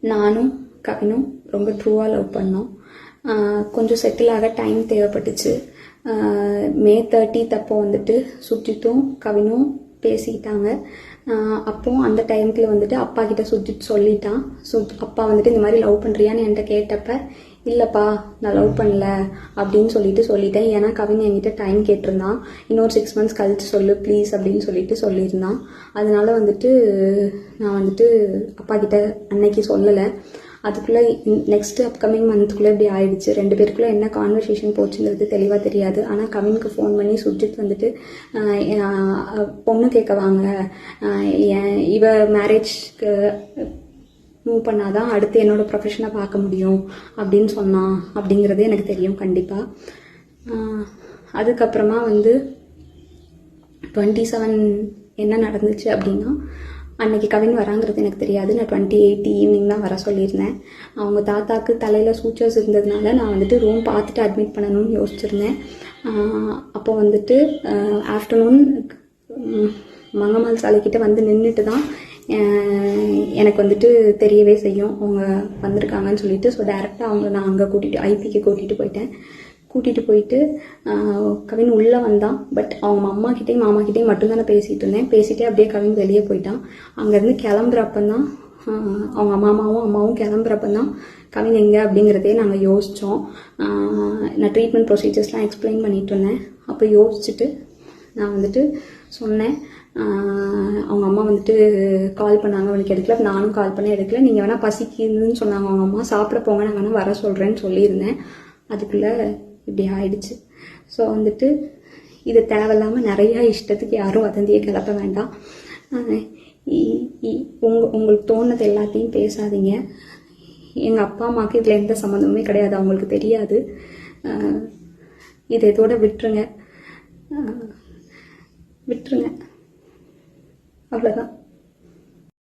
நானும் கவினும் ரொம்ப ட்ரூவாக லவ் பண்ணோம். கொஞ்சம் செட்டில் ஆக டைம் தேவைப்பட்டுச்சு. மே 30 அப்போ வந்துட்டு சுஜித்தும் கவினும் பேசிக்கிட்டாங்க. அப்போ அந்த டைமுக்குள்ள வந்துட்டு அப்பா கிட்ட சுஜித் சொல்லிட்டான். அப்பா வந்துட்டு இந்த மாதிரி லவ் பண்ணுறியான்னு என்கிட்ட கேட்டப்ப இல்லைப்பா நான் லவ் பண்ணல அப்படின்னு சொல்லிட்டேன். ஏன்னா கவின் என்கிட்ட டைம் கேட்டிருந்தான். இன்னொரு 6 months கழிச்சு சொல்லு ப்ளீஸ் அப்படின்னு சொல்லியிருந்தான். அதனால வந்துட்டு நான் வந்துட்டு அப்பா கிட்ட அன்னைக்கு சொல்லலை. அதுக்குள்ளே நெக்ஸ்ட்டு அப்கமிங் மந்த்துக்குள்ளே இப்படி ஆயிடுச்சு. 2 பேருக்குள்ளே என்ன கான்வர்சேஷன் போச்சுங்கிறது தெளிவாக தெரியாது. ஆனால் கவினுக்கு ஃபோன் பண்ணி சுஜித் வந்துட்டு பொண்ணு கேட்க வாங்க, இவ மேரேஜ்க்கு மூவ் பண்ணாதான் அடுத்து என்னோட ப்ரொஃபஷனை பார்க்க முடியும் அப்படின்னு சொன்னான் அப்படிங்கிறது எனக்கு தெரியும் கண்டிப்பாக. அதுக்கப்புறமா வந்து 27 என்ன நடந்துச்சு அப்படின்னா, அன்னைக்கு கவின் வராங்கிறது எனக்கு தெரியாது. நான் 28 ஈவினிங் தான் வர சொல்லியிருந்தேன். அவங்க தாத்தாக்கு தலையில் சூச்சர்ஸ் இருந்ததுனால நான் வந்துட்டு ரூம் பார்த்துட்டு அட்மிட் பண்ணணும்னு யோசிச்சிருந்தேன். அப்போ வந்துட்டு ஆஃப்டர்நூன் மங்கம்மாள் சாலைக்கிட்ட வந்து நின்றுட்டு தான் எனக்கு வந்துட்டு தெரியவே செய்யும் அவங்க வந்திருக்காங்கன்னு சொல்லிட்டு. ஸோ டேரெக்டாக நான் அங்கே ஐபிக்கு கூட்டிகிட்டு போயிட்டு கவின் உள்ளே வந்தான். பட் அவங்க அம்மாக்கிட்டையும் மாமாக்கிட்டையும் மட்டும்தான் நான் பேசிகிட்டு இருந்தேன். பேசிகிட்டே அப்படியே கவின் வெளியே போயிட்டான். அங்கேருந்து கிளம்புறப்பந்தான் அவங்க அம்மாவும் கிளம்புறப்பந்தான் கவின் எங்கே அப்படிங்கிறதே நாங்கள் யோசித்தோம். நான் ட்ரீட்மெண்ட் ப்ரொசீஜர்ஸ்லாம் எக்ஸ்பிளைன் பண்ணிகிட்டு இருந்தேன். அப்போ யோசிச்சுட்டு நான் வந்துட்டு சொன்னேன். அவங்க அம்மா வந்துட்டு கால் பண்ணாங்க, அவனுக்கு எடுக்கல. நானும் கால் பண்ணி எடுக்கல. நீங்கள் வேணால் பசிக்குதுன்னு சொன்னாங்க அவங்க அம்மா, சாப்பிட போங்க, நான் வேணால் வர சொல்கிறேன்னு சொல்லியிருந்தேன். அதுக்குள்ளே இப்படி ஆயிடுச்சு. ஸோ வந்துட்டு இது தேவையில்லாமல் நிறையா இஷ்டத்துக்கு யாரும் வதந்தியை கிளப்ப வேண்டாம். உங்களுக்கு தோணுது எல்லாத்தையும் பேசாதீங்க. எங்கள் அப்பா அம்மாவுக்கு இதில் எந்த சம்மந்தமுமே கிடையாது, அவங்களுக்கு தெரியாது. இதை இதோட விட்டுருங்க. அவ்வளோதான்.